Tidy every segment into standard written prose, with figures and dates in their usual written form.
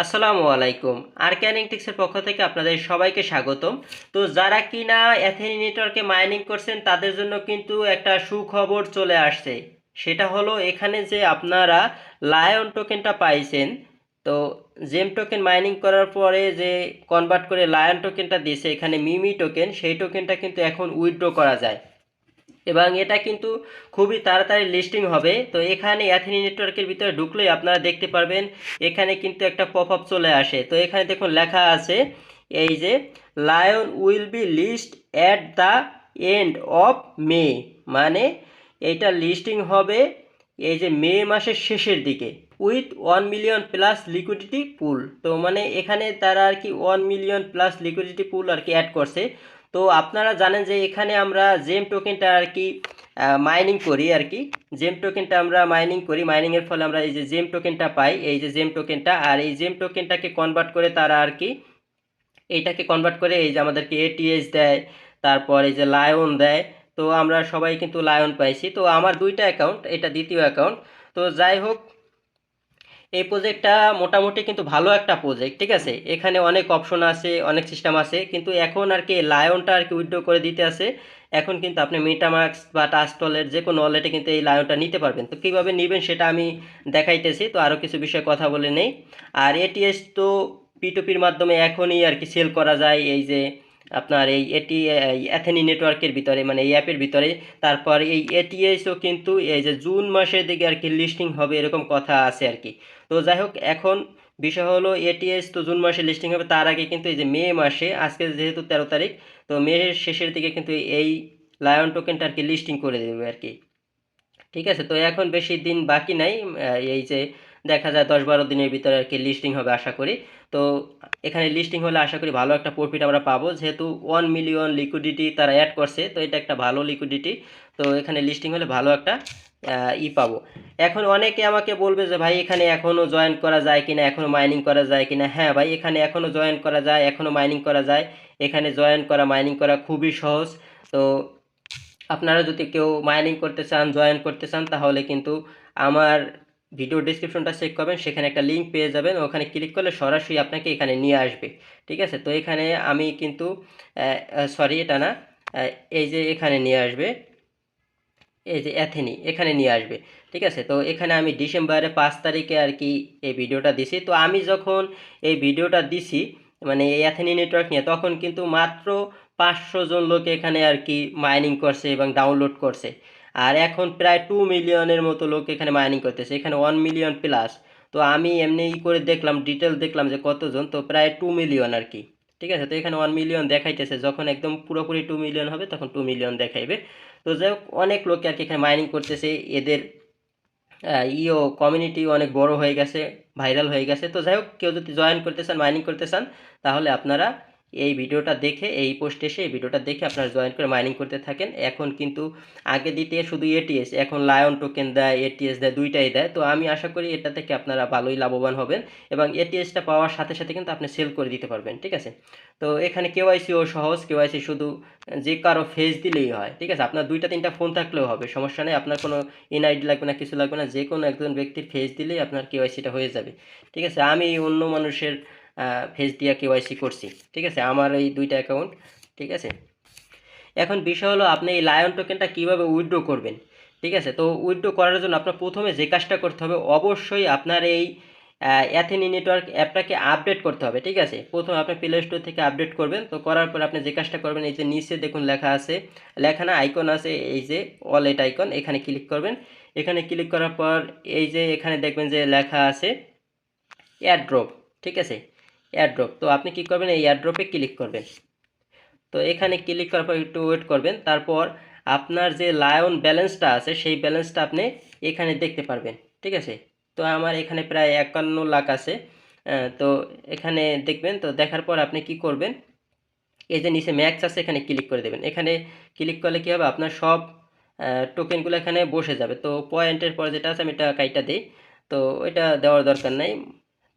আসসালামু আলাইকুম। আর্ক্যানিটিক্সের পক্ষ থেকে আপনাদের সবাইকে স্বাগতম। তো যারা কিনা অ্যাথেনি নেটওয়ার্কে মাইনিং করছেন তাদের জন্য কিন্তু একটা সুখবর চলে আসছে। সেটা হলো এখানে যে আপনারা লায়ন টোকেনটা পাইছেন, তো জেম টোকেন মাইনিং করার পরে যে কনভার্ট করে লায়ন টোকেনটা দিয়েছে এখানে মিমি টোকেন, সেই টোকেনটা কিন্তু এখন উইথড্র করা যায় এবং এটা কিন্তু খুবই তাড়াতাড়ি লিস্টিং হবে। তো এখানে অ্যাথেনি নেটওয়ার্কের ভিতরে ঢুকলেই আপনারা দেখতে পারবেন এখানে কিন্তু একটা পপ আপ চলে আসে। তো এখানে দেখুন লেখা আছে এই যে lion will be list at the end of May, মানে এইটা লিস্টিং হবে এই যে মে মাসের শেষের দিকে উইথ 1 মিলিয়ন প্লাস লিকুইডিটি পুল। তো মানে এখানে তারা আর কি 1 মিলিয়ন প্লাস লিকুইডিটি পুল আর কি অ্যাড করছে। তো আপনারা জানেন যে এখানে আমরা জেম টোকেনটা আর কি মাইনিং করি আর কি। জেম টোকেনটা আমরা মাইনিং করি, মাইনিংয়ের ফলে আমরা এই যে জেম টোকেনটা পাই, এই যে জেম টোকেনটা, আর এই জেম টোকেনটাকে কনভার্ট করে তারা আর কি এইটাকে কনভার্ট করে এই যে আমাদেরকে এটিএস দেয়, তারপর এই যে লায়ন দেয়। তো আমরা সবাই কিন্তু লায়ন পাইছি। তো আমার দুইটা অ্যাকাউন্ট, এটা দ্বিতীয় অ্যাকাউন্ট। তো যাই হোক, এই প্রজেক্টটা মোটামুটি কিন্তু ভালো একটা প্রজেক্ট, ঠিক আছে। এখানে অনেক অপশন আছে, অনেক সিস্টেম আছে, কিন্তু এখন আর কি লায়নটা আর কি উইথড্র করে দিতে আছে। এখন কিন্তু আপনি মেটামাস্ক বা টাস্টলের যে কোনো ওয়ালেটে কিন্তু এই লায়নটা নিতে পারবেন। তো কীভাবে নেবেন সেটা আমি দেখাইতেছি। তো আরও কিছু বিষয়ে কথা বলে নেই। আর এটিএস তো পিটুপির মাধ্যমে এখনই আর কি সেল করা যায় এই যে আপনার এই অ্যাথেনি নেটওয়ার্কের ভিতরে, মানে এই অ্যাপের ভিতরে। তারপর এই এটিএসও কিন্তু এই যে জুন মাসের দিকে আর কি লিস্টিং হবে এরকম কথা আছে আর কি। তো যাই হোক, এখন বিষয় হলো এটিএস তো জুন মাসে লিস্টিং হবে, তার আগে কিন্তু এই যে মে মাসে, আজকে যেহেতু 13 তারিখ, তো মে শেষের দিকে কিন্তু এই লায়ন টোকেনটা আর কি লিস্টিং করে দেবে আর কি। ঠিক আছে, তো এখন বেশি দিন বাকি নাই। এই যে দেখা যায় 10-12 দিনের ভিতরে আর কি লিস্টিং হবে আশা করি। তো এখানে লিস্টিং হলে আশা করি ভালো একটা প্রফিট আমরা পাবো, যেহেতু 1 মিলিয়ন লিকুইডিটি তারা অ্যাড করছে, তো এটা একটা ভালো লিকুইডিটি। তো এখানে লিস্টিং হলে ভালো একটা পাবো। এখন অনেকে আমাকে বলবে যে ভাই এখানে এখনও জয়েন করা যায় কিনা, এখনও মাইনিং করা যায় কিনা। হ্যাঁ ভাই, এখানে এখনও জয়েন করা যায়, এখনও মাইনিং করা যায়। এখানে জয়েন করা, মাইনিং করা খুবই সহজ। তো আপনারা যদি কেউ মাইনিং করতে চান, জয়েন করতে চান, তাহলে কিন্তু আমার ভিডিও ডিসক্রিপশনটা চেক করবেন, সেখানে একটা লিঙ্ক পেয়ে যাবেন। ওখানে ক্লিক করলে সরাসরি আপনাকে এখানে নিয়ে আসবে। ঠিক আছে, তো এখানে আমি কিন্তু সরি, এটা না, এই যে এখানে নিয়ে আসবে, এই যে অ্যাথেনি এখানে নিয়ে আসবে। ঠিক আছে, তো এখানে আমি ডিসেম্বরের 5 তারিখে আর কি এই ভিডিওটা দিছি। তো আমি যখন এই ভিডিওটা দিছি, মানে এই অ্যাথেনি নেটওয়ার্ক নিয়ে, তখন কিন্তু মাত্র 500 জন লোক এখানে আর কি মাইনিং করছে এবং ডাউনলোড করছে। আর এখন প্রায় 2 মিলিয়নের মতো লোক এখানে মাইনিং করতেছে, এখানে 1 মিলিয়ন প্লাস। তো আমি এমনি করে দেখলাম, ডিটেল দেখলাম যে কতজন, তো প্রায় 2 মিলিয়ন আর কি। ঠিক আছে, তো এখানে 1 মিলিয়ন দেখাইতেছে, যখন একদম পুরোপুরি 2 মিলিয়ন হবে তখন 2 মিলিয়ন দেখাইবে। তো যাই হোক, অনেক লোক আর কি এখানে মাইনিং করতেছে। এদের কমিউনিটি অনেক বড় হয়ে গেছে, ভাইরাল হয়ে গেছে। তো যাই হোক, কেউ যদি জয়েন করতে চান, মাইনিং করতে চান, তাহলে আপনারা এই ভিডিওটা দেখে, এই পোস্ট এসে এই ভিডিওটা দেখে আপনারা জয়েন করে মাইনিং করতে থাকেন। এখন কিন্তু আগে দিতে শুধু এটিএস, এখন লায়ন টোকেন দেয়, এটিএস দেয়, দুইটাই দেয়। তো আমি আশা করি এটা থেকে আপনারা ভালোই লাভবান হবেন এবং এটিএসটা পাওয়ার সাথে সাথে কিন্তু আপনি সেল করে দিতে পারবেন। ঠিক আছে, তো এখানে কেওয়াইসিও সহজ, কেওয়াইসি শুধু যে কারো ফেস দিলেই হয়। ঠিক আছে, আপনার 2টা 3টা ফোন থাকলেও হবে, সমস্যা নেই। আপনার কোনো এনআইডি লাগবে না, কিছু লাগবে না, যে কোনো একজন ব্যক্তির ফেস দিলেই আপনার কেওয়াইসিটা হয়ে যাবে। ঠিক আছে, আমি অন্য মানুষের ফেস দিয়ে কেওয়াইসি করছি। ঠিক আছে, আমার এই 2টা অ্যাকাউন্ট। ঠিক আছে, এখন বিষয় হলো আপনি এই লায়ন টোকেনটা কীভাবে উইথড্র করবেন। ঠিক আছে, তো উইথড্র করার জন্য আপনার প্রথমে যে কাজটা করতে হবে, অবশ্যই আপনার এই অ্যাথেনি নেটওয়ার্ক অ্যাপটাকে আপডেট করতে হবে। ঠিক আছে, প্রথমে আপনি প্লে স্টোর থেকে আপডেট করবেন। তো করার পর আপনি যে কাজটা করবেন, এই যে নিচে দেখুন লেখা আছে, লেখা না, আইকন আছে, এই যে ওয়ালেট আইকন, এখানে ক্লিক করবেন। এখানে ক্লিক করার পর এই যে এখানে দেখবেন যে লেখা আছে এয়ারড্রপ। ঠিক আছে, এয়ারড্রপ, তো আপনি কি করবেন, এই এয়ারড্রপে ক্লিক করবেন। তো এখানে ক্লিক করার পর একটু ওয়েট করবেন। তারপর আপনার যে লায়ন ব্যালেন্সটা আছে, সেই ব্যালেন্সটা আপনি এখানে দেখতে পারবেন। ঠিক আছে, তো আমার এখানে প্রায় 51 লাখ আছে। তো এখানে দেখবেন, তো দেখার পর আপনি কি করবেন, এই যে নিচে ম্যাক্স আছে, এখানে ক্লিক করে দেবেন। এখানে ক্লিক করলে কী হবে, আপনার সব টোকেনগুলো এখানে বসে যাবে। তো পয়েন্টের পর যেটা আছে আমি এটা কাইটা দিই, তো ওইটা দেওয়ার দরকার নাই।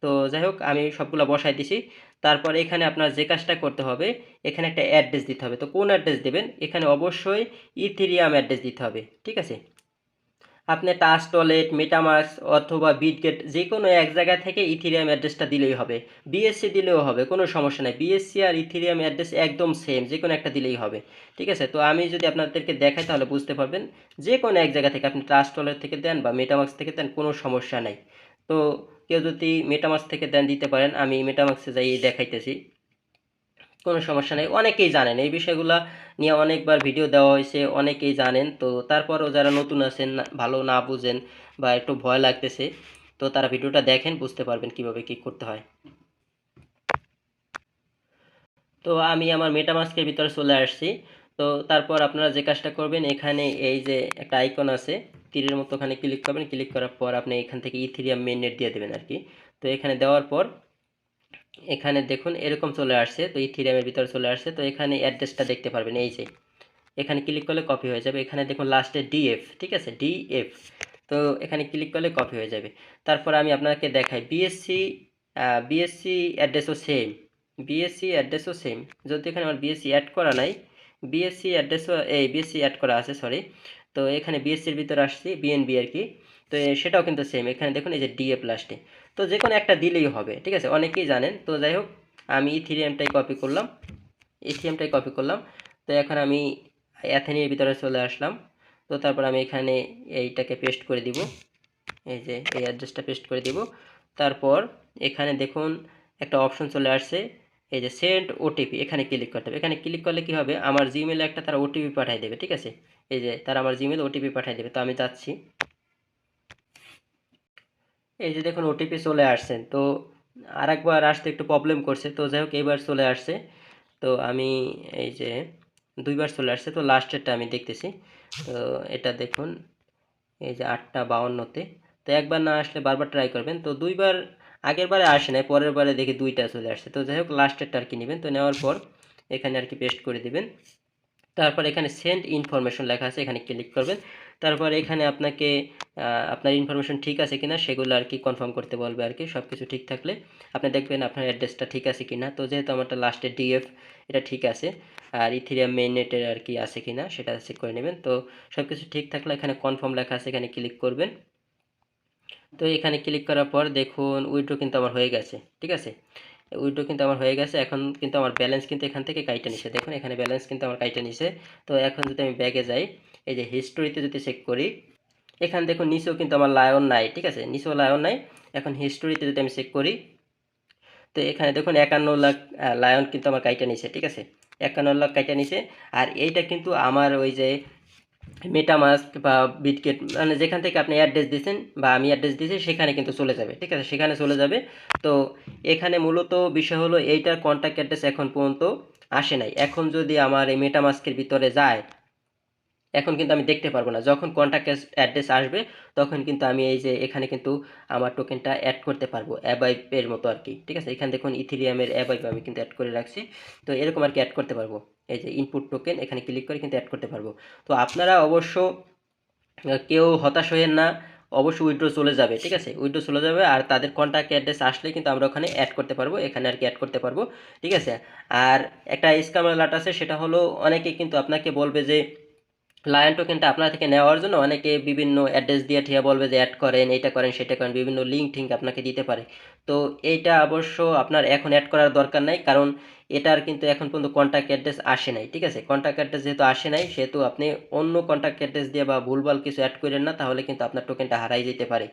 তো যাই হোক, আমি সবগুলো বসাই দিছি। তারপর এখানে আপনার যে কাজটা করতে হবে, এখানে একটা অ্যাড্রেস দিতে হবে। তো কোন অ্যাড্রেস দেবেন, এখানে অবশ্যই ইথেরিয়াম অ্যাড্রেস দিতে হবে। ঠিক আছে, আপনি টাস্ক ওয়ালেট, মেটামাস্ক অথবা বিটগেট যে কোনো এক জায়গা থেকে ইথিরিয়াম অ্যাড্রেসটা দিলেই হবে। বিএসসি দিলেও হবে, কোনো সমস্যা নাই। বিএসসি আর ইথিরিয়াম অ্যাড্রেস একদম সেম, যে কোনো একটা দিলেই হবে। ঠিক আছে? তো আমি যদি আপনাদেরকে দেখাই তাহলে বুঝতে পারবেন। যে কোনো এক জায়গা থেকে আপনি ট্রাস্ট ওয়ালেট থেকে দেন বা মেটামাস্ক থেকে দেন, কোনো সমস্যা নাই। তো কেউ যদি মেটামাস্ক থেকে দেন দিতে পারেন, আমি মেটামাস্কে যাই দেখাইতেছি, কোনো সমস্যা নেই। অনেকেই জানেন এই বিষয়গুলা নিয়ে, অনেকবার ভিডিও দেওয়া হয়েছে, অনেকেই জানেন। তো তারপরও যারা নতুন আছেন, ভালো না বুঝেন বা একটু ভয় লাগতেছে, তো তারা ভিডিওটা দেখেন, বুঝতে পারবেন কিভাবে কি করতে হয়। তো আমি আমার মেটামাস্কের ভিতরে চলে আসছি। তো তারপর আপনারা যে কাজটা করবেন, এখানে এই যে একটা আইকন আছে তীরের মতো, ওখানে ক্লিক করবেন। ক্লিক করার পর আপনি এখান থেকে ইথিরিয়াম মেইননেট দিয়ে দেবেন আর কি। তো এখানে দেওয়ার পর এখানে দেখুন এরকম চলে আসছে, তো ইথিরিয়ামের ভিতরে চলে আসছে। তো এখানে অ্যাড্রেসটা দেখতে পারবেন, এই যে এখানে ক্লিক করলে কপি হয়ে যাবে। এখানে দেখুন লাস্টে ডিএফ, ঠিক আছে, ডিএফ। তো এখানে ক্লিক করলে কপি হয়ে যাবে। তারপর আমি আপনাকে দেখাই বিএসসি, বিএসসি অ্যাড্রেসও সেম, বিএসসি অ্যাড্রেসও সেম। যদি এখানে আমার বিএসসি অ্যাড করা নাই, বিএসসি অ্যাড্রেসও এই বিএসসি অ্যাড করা আছে, সরি। তো এখানে বিএসসির ভিতরে আসছি, বিএনবি আর কি। তো সেটাও কিন্তু সেম, এখানে দেখুন এই যে ডিএফ লাস্টে। তো যে কোনো একটা দিলেই হবে, ঠিক আছে, অনেকেই জানেন। তো যাই হোক, আমি ইথিরিয়ামটাই কপি করলাম, ইথিরিয়ামটাই কপি করলাম। তো এখন আমি অ্যাথেনির ভিতরে চলে আসলাম। তো তারপর আমি এখানে এইটাকে পেস্ট করে দিব, এই যে এই অ্যাড্রেসটা পেস্ট করে দিব। তারপর এখানে দেখুন একটা অপশন চলে আসছে, এই যে সেন্ড ওটিপি, এখানে ক্লিক করতে হবে। এখানে ক্লিক করলে কি হবে, আমার জিমেলে একটা তারা ওটিপি পাঠিয়ে দেবে, ঠিক আছে। এই যে তারা আমার জিমেলে ওটিপি পাঠিয়ে দেবে। তো আমি যাচ্ছি, এই যে দেখুন ওটিপি চলে আসছে। তো আরেকবার আসতে একটু প্রবলেম করছে, তো যাই হোক এইবার চলে আসছে। তো আমি এই যে দুইবার চলে আসছে, তো লাস্টেরটা আমি দেখতেছি। তো এটা দেখুন এই যে 8:52-তে। তো একবার না আসলে বারবার ট্রাই করবেন। তো দুইবার, আগের বারে আসে নাই, পরের বারে দেখি দুইটা চলে আসছে। তো যাই হোক লাস্টেরটা আর কি নেবেন। তো নেওয়ার পর এখানে আর কি পেস্ট করে দিবেন। তারপর এখানে সেন্ড ইনফরমেশন লেখা আছে, এখানে ক্লিক করবেন। তারপর এখানে আপনাকে আপনার ইনফরমেশন ঠিক আছে কিনা সেগুলো আর কি কনফার্ম করতে বলবে আর কি। সব কিছু ঠিক থাকলে আপনি দেখবেন আপনার অ্যাড্রেসটা ঠিক আছে কিনা। তো যেহেতু আমারটা লাস্টে ডিএফ, এটা ঠিক আছে। আর ইথিরিয়াম মেইননেটের আর কি আছে কিনা সেটা চেক করে নেবেন। তো সব কিছু ঠিক থাকলে এখানে কনফার্ম লেখা আছে, এখানে ক্লিক করবেন। তো এখানে ক্লিক করার পর দেখুন উইথড্র কিন্তু আমার হয়ে গেছে, ঠিক আছে। উইথড্র কিন্তু আমার হয়ে গেছে। এখন কিন্তু আমার ব্যালেন্স কিন্তু এখান থেকে কাইটা নিছে, দেখুন এখানে ব্যালেন্স কিন্তু আমার কাইটা নিছে। তো এখন যদি আমি ব্যাগে যাই, এই যে হিস্টোরিতে যদি চেক করি, এখানে দেখুন নিচেও কিন্তু আমার লায়ন নাই, ঠিক আছে, নিচেও লায়ন নাই। এখন হিস্টোরিতে যদি আমি চেক করি, তো এখানে দেখুন 51 লাখ লায়ন কিন্তু আমার কাইটা নিছে, ঠিক আছে, 51 লাখ কাইটা নিছে। আর এইটা কিন্তু আমার ওই যে মেটামাস্ক বা বিটগেট, মানে যেখান থেকে আপনি অ্যাড্রেস দিয়েছেন বা আমি অ্যাড্রেস দিয়েছি সেখানে কিন্তু চলে যাবে, ঠিক আছে, সেখানে চলে যাবে। তো এখানে মূলত বিষয় হলো এইটার কন্ট্যাক্ট অ্যাড্রেস এখন পর্যন্ত আসে নাই। এখন যদি আমার এই মেটামাস্কের ভিতরে যায়, এখন কিন্তু আমি দেখতে পারবো না। যখন কন্ট্যাক্ট অ্যাড্রেস আসবে তখন কিন্তু আমি এই যে এখানে কিন্তু আমার টোকেনটা অ্যাড করতে পারবো, অ্যাবাইপের মতো আর কি, ঠিক আছে। এখানে দেখুন ইথিরিয়ামের অ্যাবাইপ আমি কিন্তু অ্যাড করে রাখছি। তো এরকম আর কি অ্যাড করতে পারবো। এই যে ইনপুট টোকেন, এখানে ক্লিক করে কিন্তু অ্যাড করতে পারবো। তো আপনারা অবশ্য কেউ হতাশ হয়েন না, অবশ্যই উইথড্র চলে যাবে, ঠিক আছে, উইথড্র চলে যাবে। আর তাদের কন্ট্যাক্ট অ্যাড্রেস আসলে কিন্তু আমরা ওখানে অ্যাড করতে পারবো, এখানে আর কি অ্যাড করতে পারবো, ঠিক আছে। আর একটা স্ক্যাম অ্যালার্ট আছে, সেটা হলো অনেকে কিন্তু আপনাকে বলবে যে লায়ন টোকেনটা আপনার থেকে নেওয়ার জন্য অনেকে বিভিন্ন অ্যাড্রেস দিয়ে ঠিয়া বলবে যে অ্যাড করেন, এইটা করেন, সেটা করেন, বিভিন্ন লিঙ্ক টিঙ্ক আপনাকে দিতে পারে। তো এইটা অবশ্য আপনার এখন অ্যাড করার দরকার নাই, কারণ এটার কিন্তু এখন পর্যন্ত কন্ট্যাক্ট অ্যাড্রেস আসে নাই, ঠিক আছে। কন্ট্যাক্ট অ্যাড্রেস যেহেতু আসে নাই, সেহেতু আপনি অন্য কন্ট্যাক্ট অ্যাড্রেস দিয়ে বা ভুলভাল কিছু অ্যাড করেন না, তাহলে কিন্তু আপনার টোকেনটা হারাই যেতে পারে।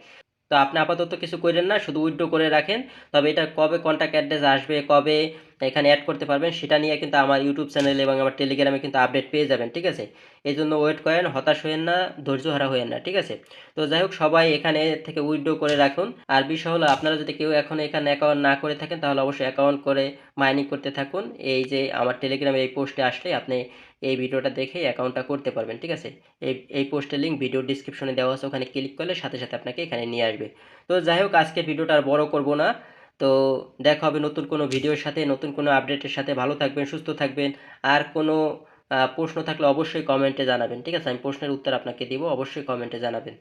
তো আপনি আপাতত কিছু করেন না, শুধু উইথড্র করে রাখেন। তবে এটা কবে কন্ট্যাক্ট অ্যাড্রেস আসবে, কবে এখানে অ্যাড করতে পারবেন, সেটা নিয়ে কিন্তু আমার ইউটিউব চ্যানেল এবং আমার টেলিগ্রামে কিন্তু আপডেট পেয়ে যাবেন, ঠিক আছে। এই জন্য ওয়েট করেন, হতাশ হয়েন না, ধৈর্য হারা হয়েন না, ঠিক আছে। তো যাই হোক, সবাই এখানে থেকে উইথড্র করে রাখুন। আর বিষয় হলো, আপনারা যদি কেউ এখন এখানে অ্যাকাউন্ট না করে থাকেন, তাহলে অবশ্যই অ্যাকাউন্ট করে মাইনিং করতে থাকুন। এই যে আমার টেলিগ্রামের এই পোস্টে আসলে আপনি এই ভিডিওটা দেখে অ্যাকাউন্টটা করতে পারবেন, ঠিক আছে। এই পোস্টের লিঙ্ক ভিডিও ডিসক্রিপশনে দেওয়া আছে, ওখানে ক্লিক করলে সাথে সাথে আপনাকে এখানে নিয়ে আসবে। তো যাই হোক, আজকের ভিডিওটা আর বড় করব না। তো দেখা হবে নতুন কোনো ভিডিওর সাথে, নতুন কোনো আপডেটের সাথে। ভালো থাকবেন, সুস্থ থাকবেন। আর কোনো প্রশ্ন থাকলে অবশ্যই কমেন্টে জানাবেন, ঠিক আছে, আমি প্রশ্নের উত্তর আপনাকে দিব, অবশ্যই কমেন্টে জানাবেন।